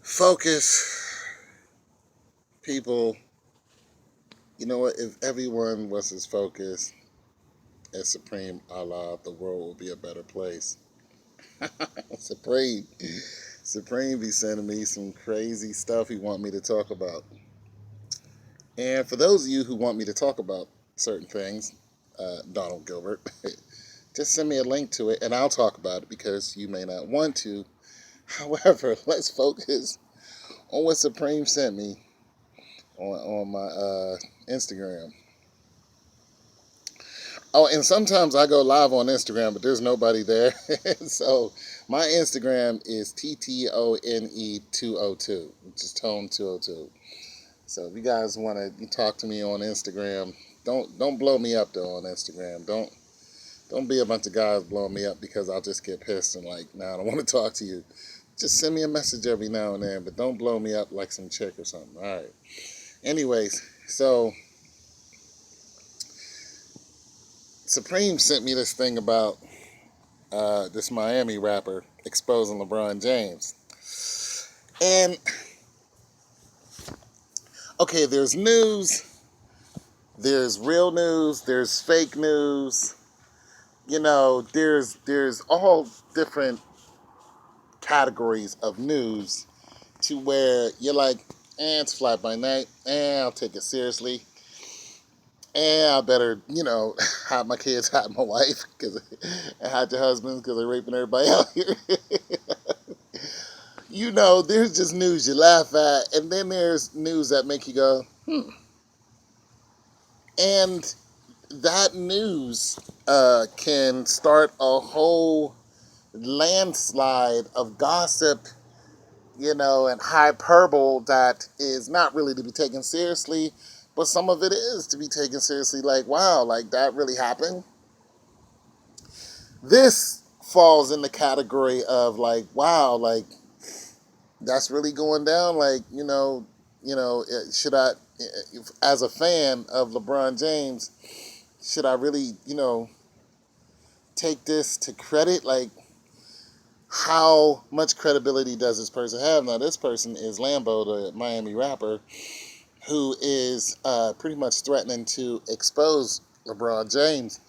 Focus, people. You know what? If everyone was as focused as Supreme Allah, the world will be a better place. Supreme. Supreme be sending me some crazy stuff he want me to talk about. And for those of you who want me to talk about certain things, Donald Gilbert, just send me a link to it and I'll talk about it because you may not want to. However, let's focus on what Supreme sent me on my Instagram. Oh, and sometimes I go live on Instagram, but there's nobody there. So my Instagram is TTONE202, which is Tone 202. So if you guys want to talk to me on Instagram, don't blow me up though on Instagram. Don't be a bunch of guys blowing me up because I'll just get pissed and like, nah, I don't want to talk to you. Just send me a message every now and then, but don't blow me up like some chick or something. All right. Anyways, so Supreme sent me this thing about this Miami rapper exposing LeBron James. And okay, there's news, there's real news, there's fake news. You know, there's all different categories of news to where you're like, it's fly by night, I'll take it seriously. I better, hide my kids, hide my wife, and hide your husbands because they're raping everybody out here. There's just news you laugh at, and then there's news that make you go, And that news can start a whole landslide of gossip, and hyperbole that is not really to be taken seriously, but some of it is to be taken seriously. Like, wow, like that really happened. This falls in the category of like, wow, like that's really going down. Like, should I, as a fan of LeBron James, should I really, take this to credit? Like, how much credibility does this person have? Now, this person is LAMBO, the Miami rapper, who is pretty much threatening to expose LeBron James.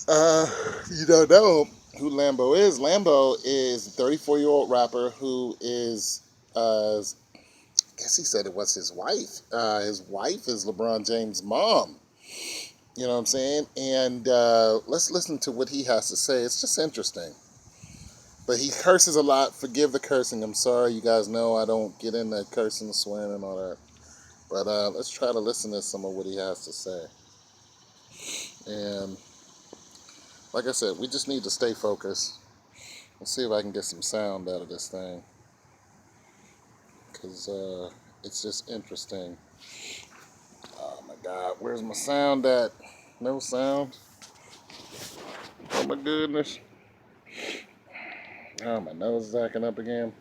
You don't know who LAMBO is. LAMBO is a 34-year-old rapper who is, I guess he said it was his wife. His wife is LeBron James' mom. You know what I'm saying? And let's listen to what he has to say. It's just interesting. But he curses a lot. Forgive the cursing. I'm sorry. You guys know I don't get into cursing, swearing, and all that. But let's try to listen to some of what he has to say. And like I said, we just need to stay focused. Let's see if I can get some sound out of this thing. Because it's just interesting. Oh my God. Where's my sound at? No sound? Oh my goodness. Oh, my nose is acting up again.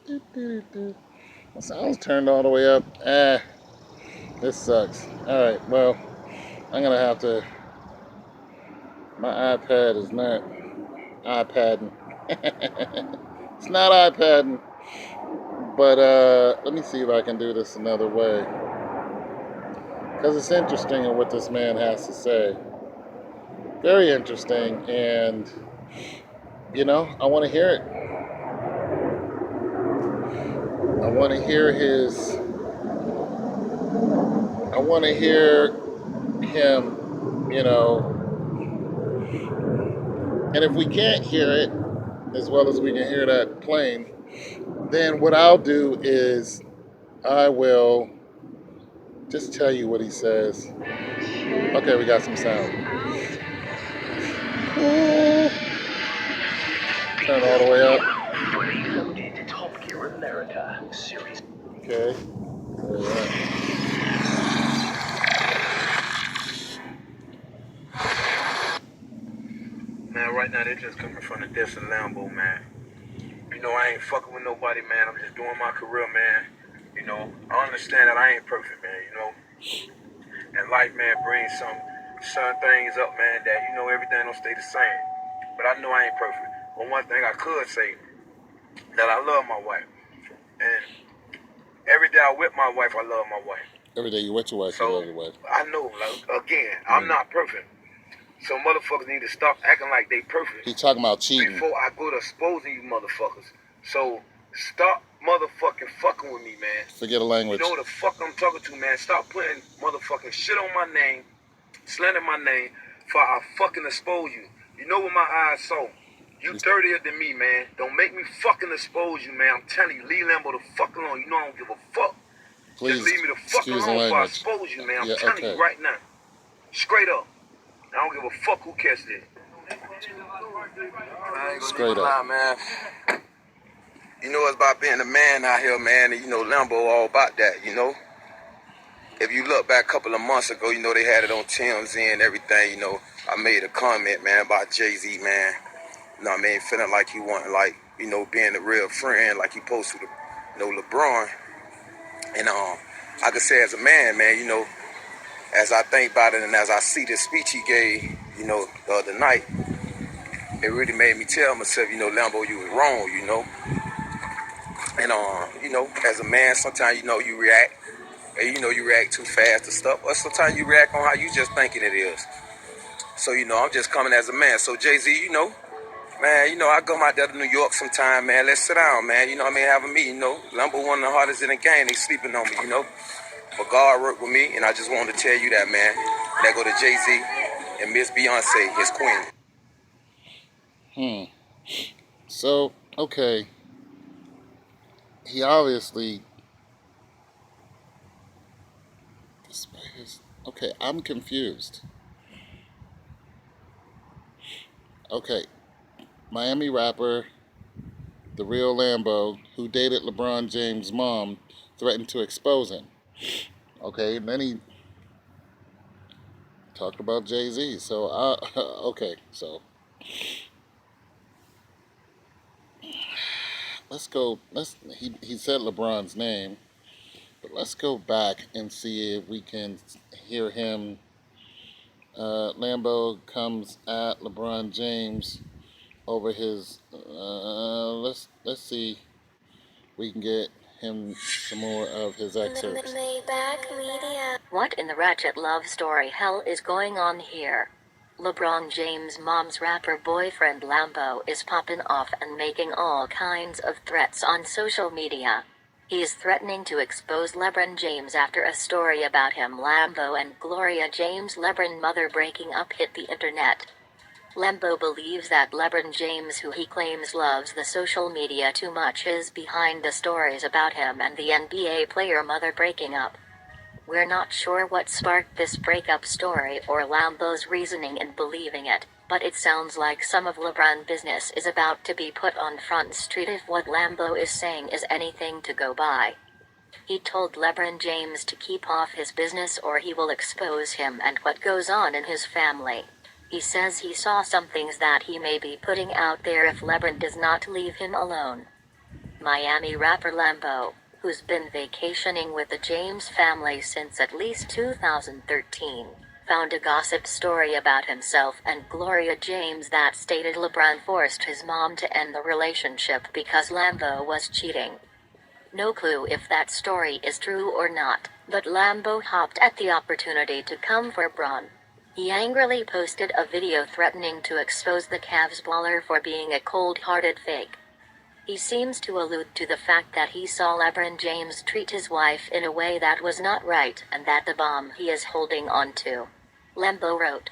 My sound's turned all the way up. This sucks. Alright, well, I'm going to have to... My iPad is not iPadding. It's not iPadding. But let me see if I can do this another way. Because it's interesting in what this man has to say. Very interesting. And, I want to hear it. I want to hear him, and if we can't hear it as well as we can hear that plane, then what I'll do is I will just tell you what he says. Okay, we got some sound. Turn all the way up. Okay. Man, right now they're just coming from the depths of LAMBO, man. I ain't fucking with nobody, man. I'm just doing my career, man. I understand that I ain't perfect, man, And life, man, brings some things up, man, that, everything don't stay the same. But I know I ain't perfect. But one thing I could say, that I love my wife. And every day I with my wife, I love my wife. Every day you with your wife, you So love your wife. I know, like, again, I'm not perfect. So motherfuckers need to stop acting like they perfect He talking about cheating. before I go to exposing you motherfuckers. So stop motherfucking fucking with me, man. Forget a language. You know what the fuck I'm talking to, man. Stop putting motherfucking shit on my name, slandering my name, for I fucking expose you. You know what my eyes saw. You dirtier than me, man. Don't make me fucking expose you, man. I'm telling you, leave Lambo the fuck alone. You know I don't give a fuck. Please, just leave me the fuck excuse the alone before I language. expose you, man. I'm Yeah, telling okay. you right now. Straight up. I don't give a fuck who catches it. I ain't Straight gonna up. lie, man. You know, it's about being a man out here, man. And, you know, Lambo all about that, you know. If you look back a couple of months ago, you know, they had it on TMZ and everything, you know. I made a comment, man, about Jay-Z, man. You know what I mean? Feeling like he wanted, like, you know, being a real friend, like he posed to, you know, LeBron. And I could say as a man, man, you know, as I think about it and as I see the speech he gave, you know, the other night, it really made me tell myself, you know, Lambo, you was wrong, you know. And, you know, as a man, sometimes, you know, you react. And, you know, you react too fast to stuff. Or sometimes you react on how you just thinking it is. So, you know, I'm just coming as a man. So, Jay-Z, you know, man, you know, I come out there to New York sometime, man. Let's sit down, man. You know what I mean? Have a meeting, you know. Lambo one of the hardest in the game. They sleeping on me, you know. But God worked with me, and I just wanted to tell you that, man. And that go to Jay-Z and Miss Beyonce, his queen. So, okay. He obviously... Okay, I'm confused. Okay, Miami rapper, the real Lambo, who dated LeBron James' mom, threatened to expose him. Okay, and then he talked about Jay-Z. So, okay, so let's go. He said LeBron's name, but let's go back and see if we can hear him. Lambo comes at LeBron James over his. Let's see. We can get him some more of his excerpts. What in the ratchet love story hell is going on here? LeBron James' mom's rapper boyfriend Lambo is popping off and making all kinds of threats on social media. He is threatening to expose LeBron James after a story about him, Lambo and Gloria James' LeBron mother breaking up, hit the internet. Lambo believes that LeBron James, who he claims loves the social media too much, is behind the stories about him and the NBA player mother breaking up. We're not sure what sparked this breakup story or Lambo's reasoning in believing it, but it sounds like some of LeBron's business is about to be put on Front Street if what Lambo is saying is anything to go by. He told LeBron James to keep off his business or he will expose him and what goes on in his family. He says he saw some things that he may be putting out there if LeBron does not leave him alone. Miami rapper Lambo, who's been vacationing with the James family since at least 2013, found a gossip story about himself and Gloria James that stated LeBron forced his mom to end the relationship because Lambo was cheating. No clue if that story is true or not, but Lambo hopped at the opportunity to come for Bron. He angrily posted a video threatening to expose the Cavs baller for being a cold-hearted fake. He seems to allude to the fact that he saw LeBron James treat his wife in a way that was not right and that the bomb he is holding on to. Lambo wrote,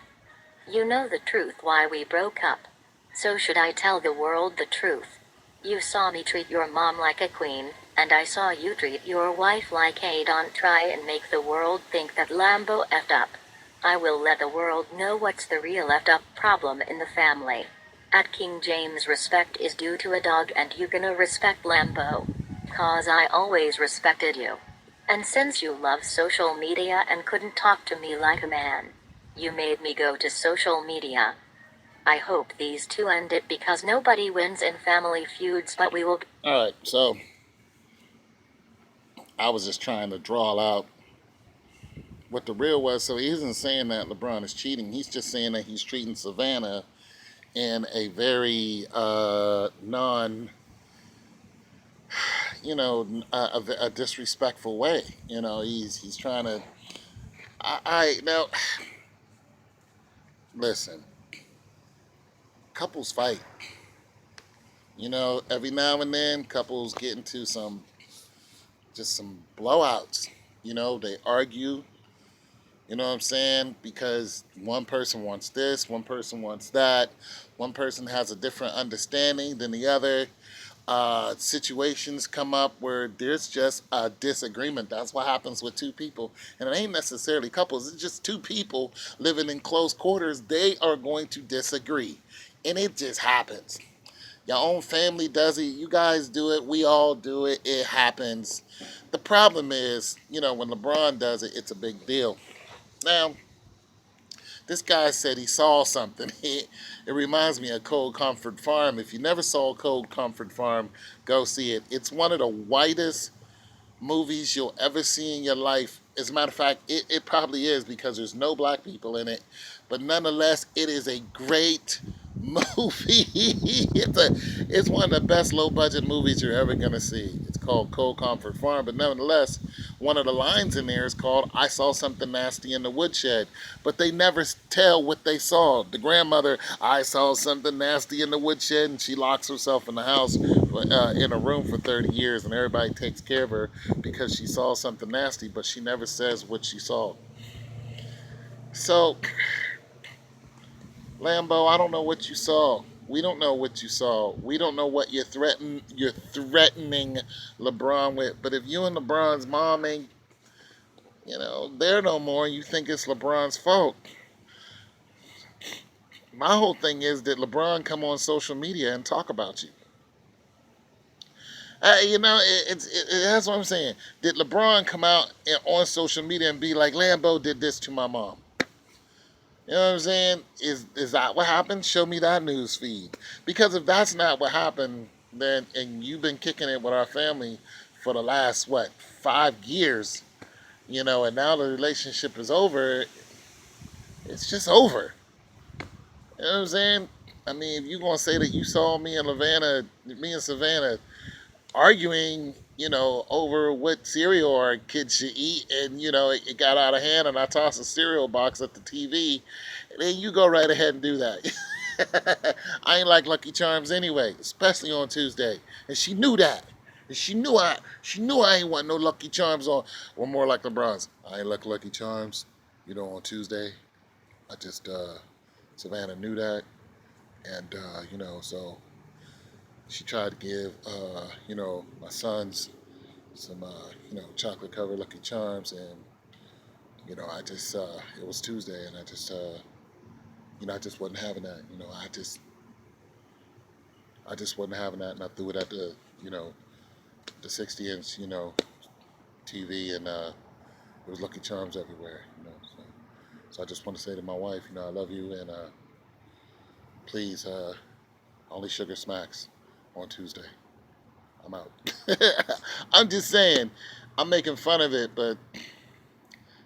"You know the truth why we broke up. So should I tell the world the truth? You saw me treat your mom like a queen, and I saw you treat your wife like a don't try and make the world think that Lambo effed up. I will let the world know what's the real effed up problem in the family. At King James, respect is due to a dog and you gonna respect Lambo. 'Cause I always respected you. And since you love social media and couldn't talk to me like a man, you made me go to social media. I hope these two end it because nobody wins in family feuds, but we will..." Alright, so I was just trying to draw out what the real was. So he isn't saying that LeBron is cheating. He's just saying that he's treating Savannah in a very a disrespectful way. He's trying to. I now listen. Couples fight. Every now and then, couples get into some blowouts. They argue. You know what I'm saying? Because one person wants this, one person wants that, one person has a different understanding than the other. Situations come up where there's just a disagreement. That's what happens with two people. And it ain't necessarily couples, it's just two people living in close quarters. They are going to disagree. And it just happens. Your own family does it. You guys do it. We all do it. It happens. The problem is, when LeBron does it, it's a big deal. Now, this guy said he saw something. It reminds me of Cold Comfort Farm. If you never saw Cold Comfort Farm, go see it. It's one of the whitest movies you'll ever see in your life. As a matter of fact, it probably is because there's no black people in it. But nonetheless, it is a great movie. It's one of the best low budget movies you're ever going to see. It's called Cold Comfort Farm. But nevertheless, one of the lines in there is called I saw something nasty in the woodshed. But they never tell what they saw. The grandmother, I saw something nasty in the woodshed, and she locks herself in the house in a room for 30 years, and everybody takes care of her because she saw something nasty, but she never says what she saw. So, Lambo, I don't know what you saw. We don't know what you saw. We don't know what you're threatening LeBron with. But if you and LeBron's mom ain't, there no more, and you think it's LeBron's fault. My whole thing is that LeBron come on social media and talk about you. That's what I'm saying. Did LeBron come out on social media and be like, Lambo did this to my mom? You know what I'm saying? Is that what happened? Show me that news feed. Because if that's not what happened, then and you've been kicking it with our family for the last 5 years, and now the relationship is over, it's just over. You know what I'm saying? I mean, if you're gonna say that you saw me and Savannah arguing, over what cereal our kids should eat, and it got out of hand, and I tossed a cereal box at the TV, then you go right ahead and do that. I ain't like Lucky Charms anyway, especially on Tuesday, and she knew that. And she knew I ain't want no Lucky Charms on. Or more like LeBron's. I ain't like Lucky Charms, on Tuesday. I just Savannah knew that, and so she tried to give my sons some chocolate covered Lucky Charms, and I just it was Tuesday, and I just wasn't having that. I just wasn't having that, and I threw it at the 60-inch TV, and there was Lucky Charms everywhere. So I just want to say to my wife, I love you, and please, only sugar smacks on Tuesday. I'm out. I'm just saying, I'm making fun of it, but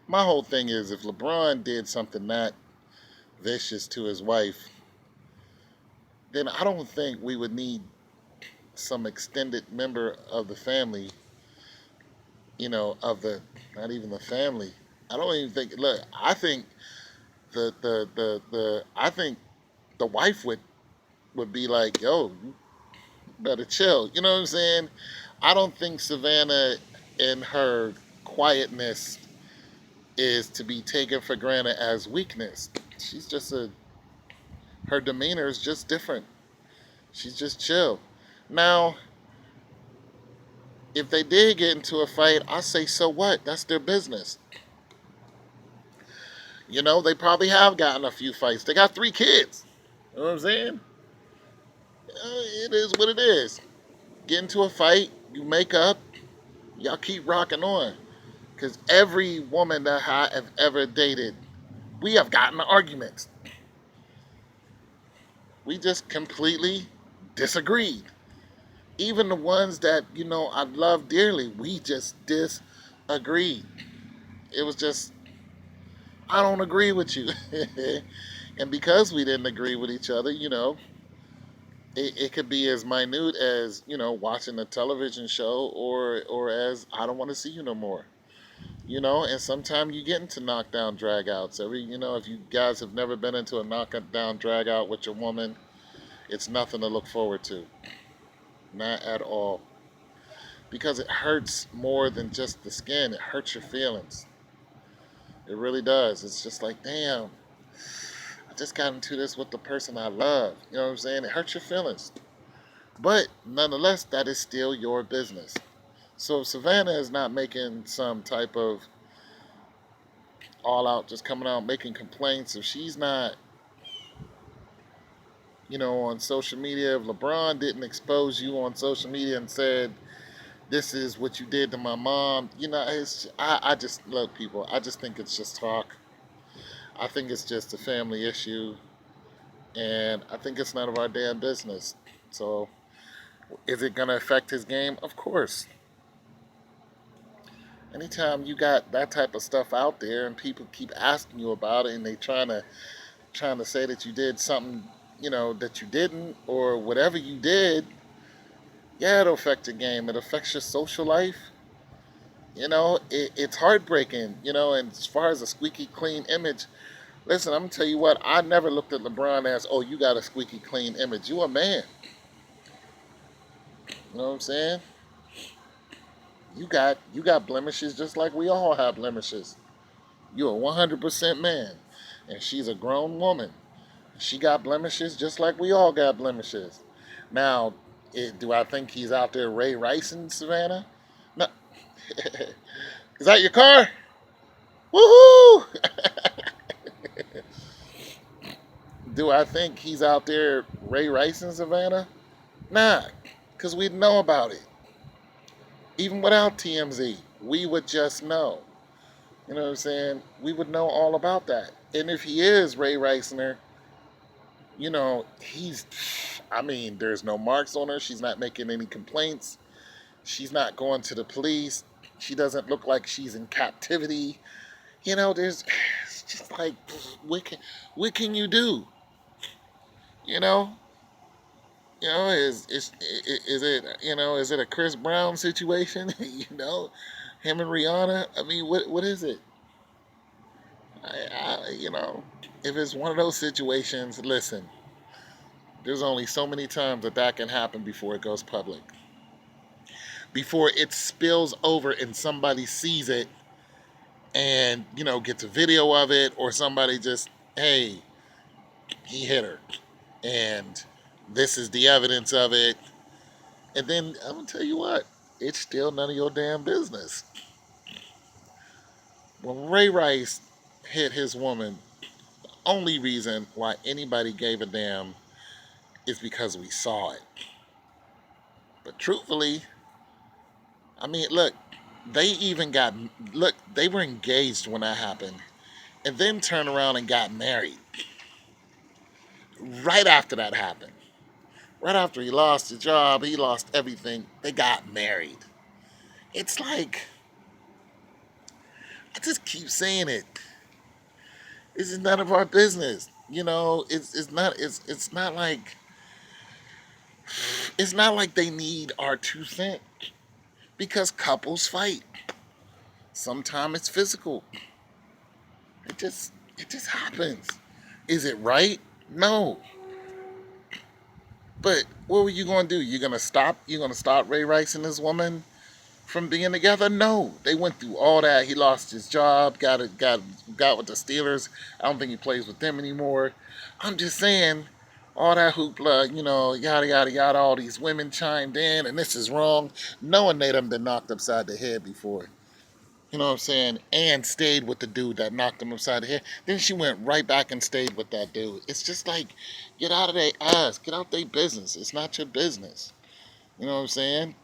my whole thing is if LeBron did something that vicious to his wife, then I don't think we would need some extended member of the family, not even the family. I don't even think, look, I think I think the wife would be like, yo, you better chill. You know what I'm saying? I don't think Savannah in her quietness is to be taken for granted as weakness. She's just her demeanor is just different. She's just chill. Now, if they did get into a fight, I say, so what? That's their business. They probably have gotten a few fights. They got 3 kids. You know what I'm saying? It is what it is. Get into a fight, you make up, y'all keep rocking on. Because every woman that I have ever dated, we have gotten arguments. We just completely disagreed. Even the ones that, I love dearly, we just disagreed. It was just, I don't agree with you. And because we didn't agree with each other, it could be as minute as watching a television show, or as I don't want to see you no more. And sometimes you get into knockdown dragouts. If you guys have never been into a knockdown dragout with your woman, it's nothing to look forward to. Not at all. Because it hurts more than just the skin. It hurts your feelings. It really does. It's just like, damn, I just got into this with the person I love. You know what I'm saying? It hurts your feelings. But nonetheless, that is still your business. So if Savannah is not making some type of all out, just coming out making complaints, if she's not, on social media, if LeBron didn't expose you on social media and said, this is what you did to my mom, I just, look, people, I just think it's just talk. I think it's just a family issue, and I think it's none of our damn business. So, is it going to affect his game? Of course. Anytime you got that type of stuff out there and people keep asking you about it, and they trying to say that you did something, that you didn't, or whatever you did, yeah, it'll affect your game. It affects your social life. It's heartbreaking. And as far as a squeaky clean image, listen, I'm gonna tell you what. I never looked at LeBron as, oh, you got a squeaky clean image. You a man. You know what I'm saying? You got blemishes just like we all have blemishes. You're a 100% man, and she's a grown woman. She got blemishes just like we all got blemishes. Now, do I think he's out there Ray Rice in Savannah? No. Is that your car? Woohoo! Do I think he's out there Ray Rice in Savannah? Nah, because we'd know about it. Even without TMZ, we would just know. You know what I'm saying? We would know all about that. And if he is Ray Reisner, there's no marks on her. She's not making any complaints. She's not going to the police. She doesn't look like she's in captivity. It's just like, what can you do? You know, is it a Chris Brown situation? Him and Rihanna. I mean, what is it? If it's one of those situations, listen. There's only so many times that can happen before it goes public. Before it spills over and somebody sees it and, gets a video of it, or somebody just, hey, he hit her. And this is the evidence of it. And then I'm going to tell you what, it's still none of your damn business. When Ray Rice hit his woman, the only reason why anybody gave a damn is because we saw it. But truthfully, look, they were engaged when that happened, and then turned around and got married. Right after that happened. Right after he lost his job, he lost everything, they got married. It's like, I just keep saying it. This is none of our business. It's not like they need our 2 cents, because couples fight. Sometimes it's physical. It just happens. Is it right? No. But what were you gonna do? You're gonna stop? You're gonna stop Ray Rice and his woman from being together? No. They went through all that. He lost his job. Got with the Steelers. I don't think he plays with them anymore. I'm just saying, all that hoopla, yada yada yada. All these women chimed in, and this is wrong, knowing they done been knocked upside the head before. You know what I'm saying? And stayed with the dude that knocked him upside the head. Then she went right back and stayed with that dude. It's just like, get out of their ass. Get out their business. It's not your business. You know what I'm saying?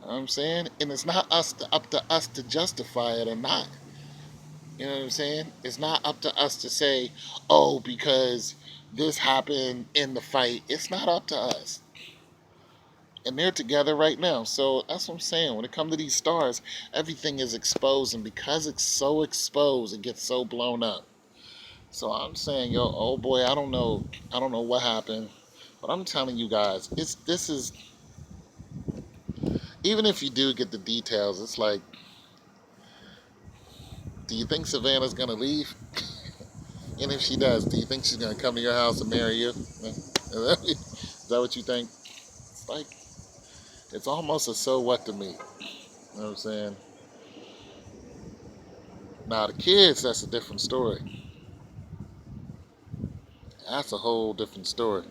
You know what I'm saying? And it's not up to us to justify it or not. You know what I'm saying? It's not up to us to say, oh, because this happened in the fight. It's not up to us. And they're together right now. So that's what I'm saying. When it comes to these stars, everything is exposed, and because it's so exposed, it gets so blown up. So I'm saying, yo, oh boy, I don't know what happened. But I'm telling you guys, this is, even if you do get the details, it's like, do you think Savannah's gonna leave? And if she does, do you think she's gonna come to your house and marry you? Is that what you think? It's like, it's almost a so what to me. You know what I'm saying? Now the kids, that's a different story. That's a whole different story.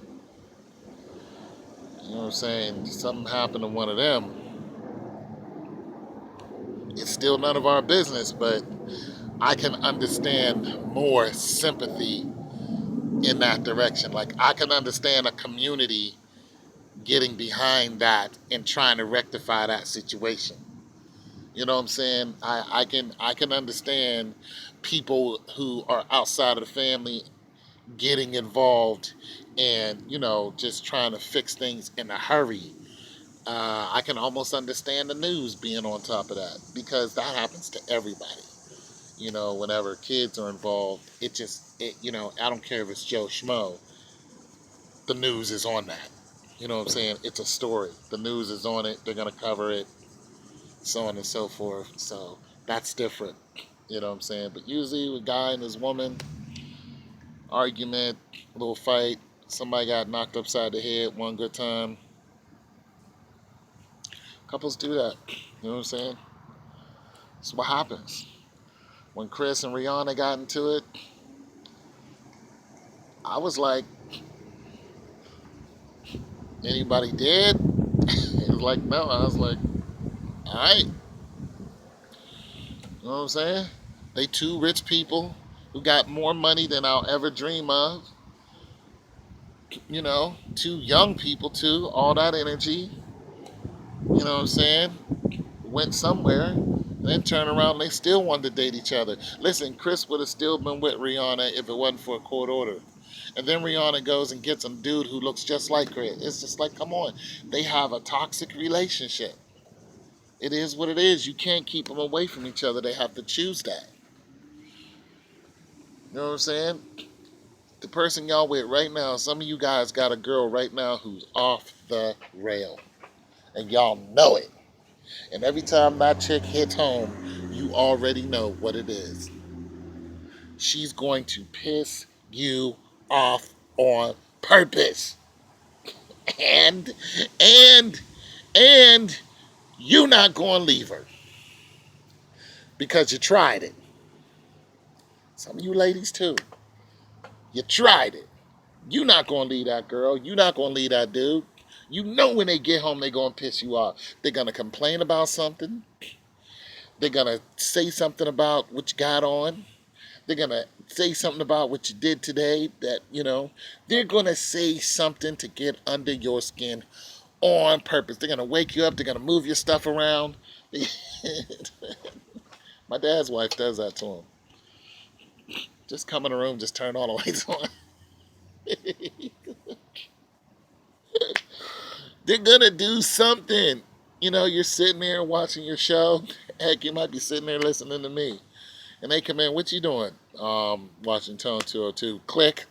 You know what I'm saying? Something happened to one of them. It's still none of our business, but I can understand more sympathy in that direction. Like, I can understand a community getting behind that and trying to rectify that situation. You know what I'm saying? I can understand people who are outside of the family getting involved and, just trying to fix things in a hurry. I can almost understand the news being on top of that, because that happens to everybody. Whenever kids are involved, I don't care if it's Joe Schmo, the news is on that. You know what I'm saying? It's a story. The news is on it. They're going to cover it, so on and so forth. So that's different. You know what I'm saying? But usually, a guy and his woman, argument, little fight, somebody got knocked upside the head one good time. Couples do that. You know what I'm saying? That's what happens. When Chris and Rihanna got into it, I was like, anybody dead? He was like, no. I was like, all right. You know what I'm saying? They two rich people who got more money than I'll ever dream of. Two young people too, all that energy. You know what I'm saying? Went somewhere, and then turn around and they still wanted to date each other. Listen, Chris would have still been with Rihanna if it wasn't for a court order. And then Rihanna goes and gets a dude who looks just like Chris. It's just like, come on. They have a toxic relationship. It is what it is. You can't keep them away from each other. They have to choose that. You know what I'm saying? The person y'all with right now, some of you guys got a girl right now who's off the rail. And y'all know it. And every time that chick hits home, you already know what it is. She's going to piss you off on purpose. And, and, and you're not going to leave her because you tried it. Some of you ladies too. You tried it. You're not going to leave that girl. You're not going to leave that dude. You know when they get home, they're going to piss you off. They're going to complain about something. They're going to say something about what you got on. They're going to say something about what you did today that, they're going to say something to get under your skin on purpose. They're going to wake you up. They're going to move your stuff around. My dad's wife does that to him. Just come in the room, just turn all the lights on. They're going to do something. You're sitting there watching your show. Heck, you might be sitting there listening to me. And they come in, what you doing? Watching Tone 202. Click.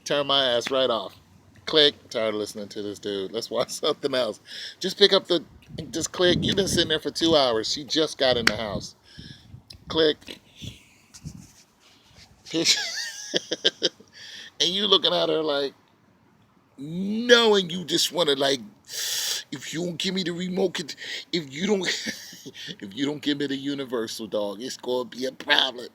Turn my ass right off. Click. Tired of listening to this dude. Let's watch something else. Just pick up just click. You've been sitting there for 2 hours. She just got in the house. Click. And you looking at her like, knowing you just want to, like, if you don't give me the remote, if you don't, if you don't give me the universal, dog, it's gonna be a problem.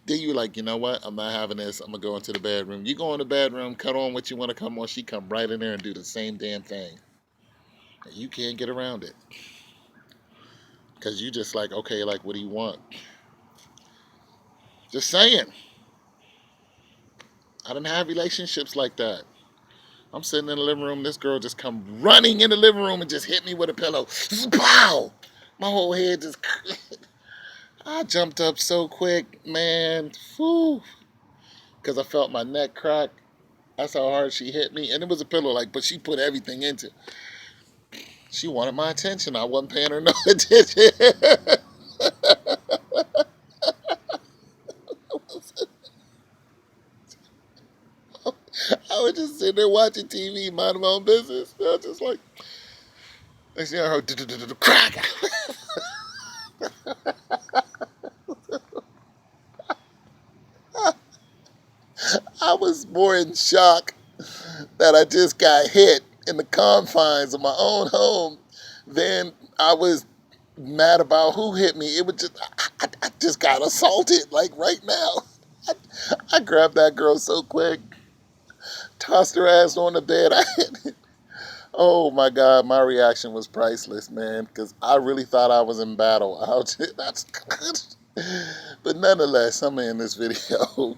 Then you're like, you know what? I'm not having this. I'm gonna go into the bedroom. You go in the bedroom, cut on what you want to come on. She come right in there and do the same damn thing. And you can't get around it because you just like, okay, like, what do you want? Just saying. I didn't have relationships like that. I'm sitting in the living room. This girl just come running in the living room and just hit me with a pillow. Pow! My whole head just... I jumped up so quick, man. Whew. Because I felt my neck crack. That's how hard she hit me. And it was a pillow, like, but she put everything into it. She wanted my attention. I wasn't paying her no attention. I was just sitting there watching TV, minding my own business. I was just like, next thing I heard, crack. I was more in shock that I just got hit in the confines of my own home than I was mad about who hit me. It was just, I just got assaulted, like right now. I grabbed that girl so quick, tossed her ass on the bed. Oh my God, my reaction was priceless, man, because I really thought I was in battle. That's good. But nonetheless, I'm in this video.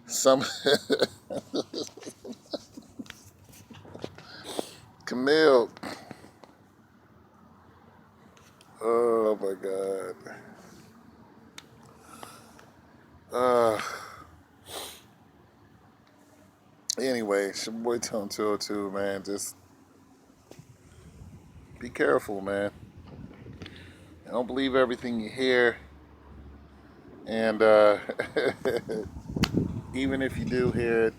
Some Camille. Oh my God. Uh, anyway, it's your boy Tone 202, man. Just be careful, man. Don't believe everything you hear. And even if you do hear it,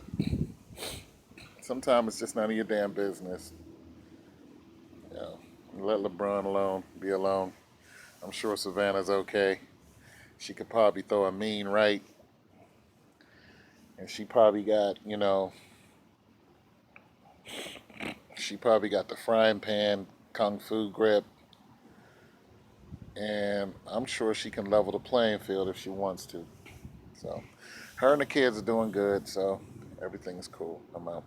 sometimes it's just none of your damn business. You know, let LeBron alone, be alone. I'm sure Savannah's okay. She could probably throw a mean right, and she probably got the frying pan kung fu grip, and I'm sure she can level the playing field if she wants to. So, her and the kids are doing good, so everything's cool. I'm out.